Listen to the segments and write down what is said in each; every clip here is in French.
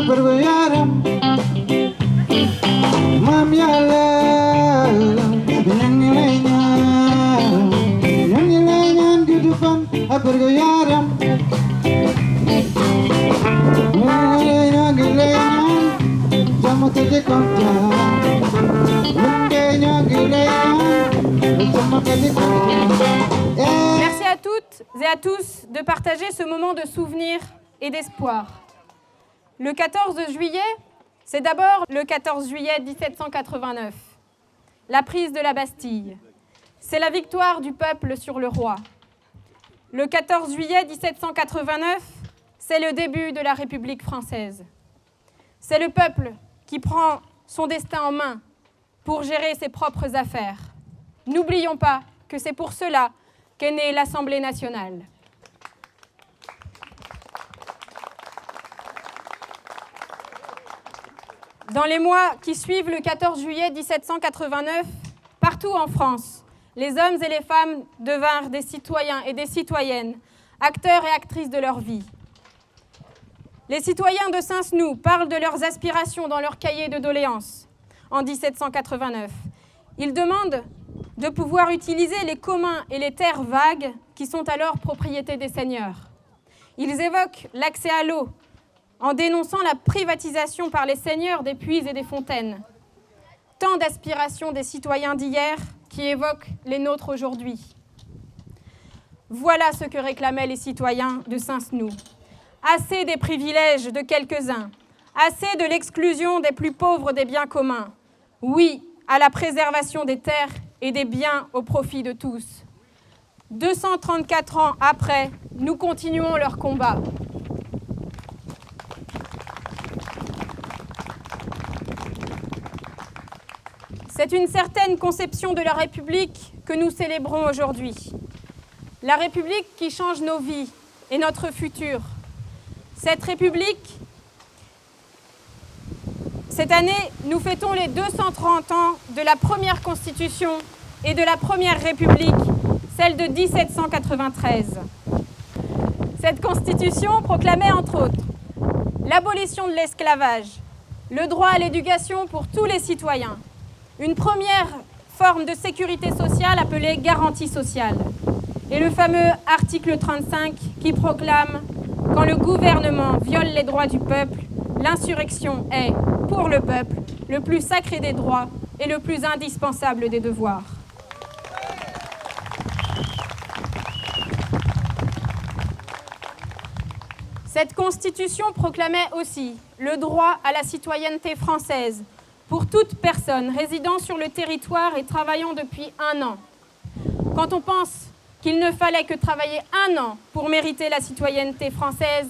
bergoyaram Mam yalla Nyanyilenyan di depan bergoyaram Nyanyilenyan Sama kerja kerja Merci à toutes et à tous de partager ce moment de souvenir et d'espoir. Le 14 juillet, c'est d'abord le 14 juillet 1789, la prise de la Bastille. C'est la victoire du peuple sur le roi. Le 14 juillet 1789, c'est le début de la République française. C'est le peuple qui prend son destin en main pour gérer ses propres affaires. N'oublions pas que c'est pour cela qu'est née l'Assemblée nationale. Dans les mois qui suivent le 14 juillet 1789, partout en France, les hommes et les femmes devinrent des citoyens et des citoyennes, acteurs et actrices de leur vie. Les citoyens de Saint-Senoud parlent de leurs aspirations dans leur cahier de doléances en 1789. Ils demandent de pouvoir utiliser les communs et les terres vagues qui sont alors propriété des seigneurs. Ils évoquent l'accès à l'eau en dénonçant la privatisation par les seigneurs des puits et des fontaines. Tant d'aspirations des citoyens d'hier qui évoquent les nôtres aujourd'hui. Voilà ce que réclamaient les citoyens de Saint-Senoud. Assez des privilèges de quelques-uns, assez de l'exclusion des plus pauvres des biens communs. Oui à la préservation des terres et des biens au profit de tous. 234 ans après, nous continuons leur combat. C'est une certaine conception de la République que nous célébrons aujourd'hui. La République qui change nos vies et notre futur. Cette République, cette année, nous fêtons les 230 ans de la première Constitution et de la première République, celle de 1793. Cette Constitution proclamait entre autres l'abolition de l'esclavage, le droit à l'éducation pour tous les citoyens, une première forme de sécurité sociale appelée garantie sociale, et le fameux article 35 qui proclame « Quand le gouvernement viole les droits du peuple, l'insurrection est, pour le peuple, le plus sacré des droits et le plus indispensable des devoirs. » Cette Constitution proclamait aussi le droit à la citoyenneté française pour toute personne résidant sur le territoire et travaillant depuis 1 an. Quand on pense qu'il ne fallait que travailler 1 an pour mériter la citoyenneté française,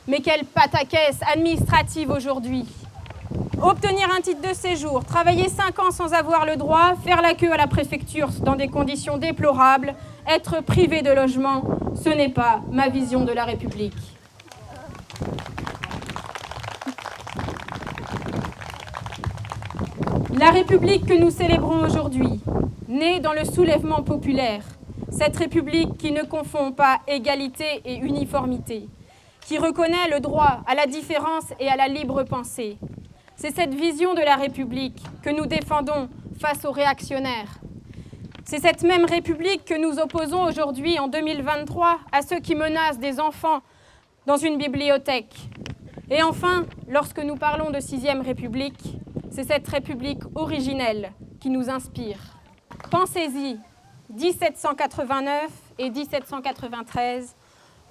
mais quelle pataquès administrative aujourd'hui. Obtenir un titre de séjour, travailler 5 ans sans avoir le droit, faire la queue à la préfecture dans des conditions déplorables, être privé de logement, ce n'est pas ma vision de la République. La République que nous célébrons aujourd'hui, née dans le soulèvement populaire, cette République qui ne confond pas égalité et uniformité, qui reconnaît le droit à la différence et à la libre pensée. C'est cette vision de la République que nous défendons face aux réactionnaires. C'est cette même République que nous opposons aujourd'hui, en 2023, à ceux qui menacent des enfants dans une bibliothèque. Et enfin, lorsque nous parlons de 6e République, c'est cette République originelle qui nous inspire. Pensez-y, 1789 et 1793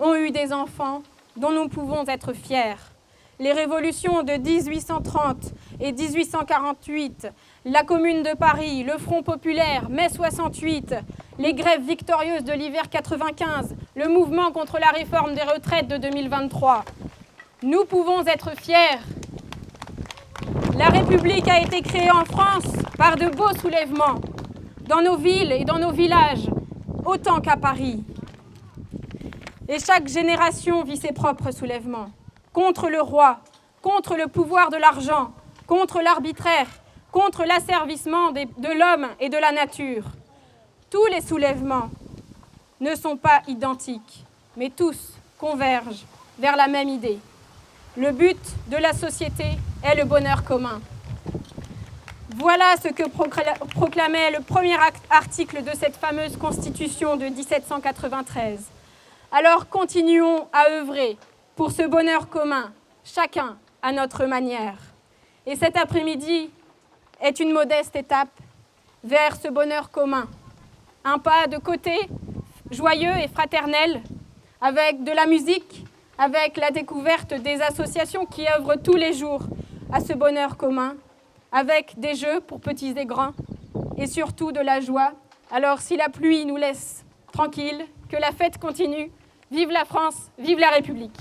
ont eu des enfants dont nous pouvons être fiers. Les révolutions de 1830 et 1848, la Commune de Paris, le Front populaire, mai 68, les grèves victorieuses de l'hiver 95, le mouvement contre la réforme des retraites de 2023. Nous pouvons être fiers. La République a été créée en France par de beaux soulèvements, dans nos villes et dans nos villages, autant qu'à Paris. Et chaque génération vit ses propres soulèvements, contre le roi, contre le pouvoir de l'argent, contre l'arbitraire, contre l'asservissement de l'homme et de la nature. Tous les soulèvements ne sont pas identiques, mais tous convergent vers la même idée. Le but de la société est le bonheur commun. Voilà ce que proclamait le premier article de cette fameuse Constitution de 1793. Alors continuons à œuvrer pour ce bonheur commun, chacun à notre manière. Et cet après-midi est une modeste étape vers ce bonheur commun. Un pas de côté, joyeux et fraternel, avec de la musique, avec la découverte des associations qui œuvrent tous les jours à ce bonheur commun, avec des jeux pour petits et grands, et surtout de la joie. Alors si la pluie nous laisse tranquilles, que la fête continue, vive la France, vive la République.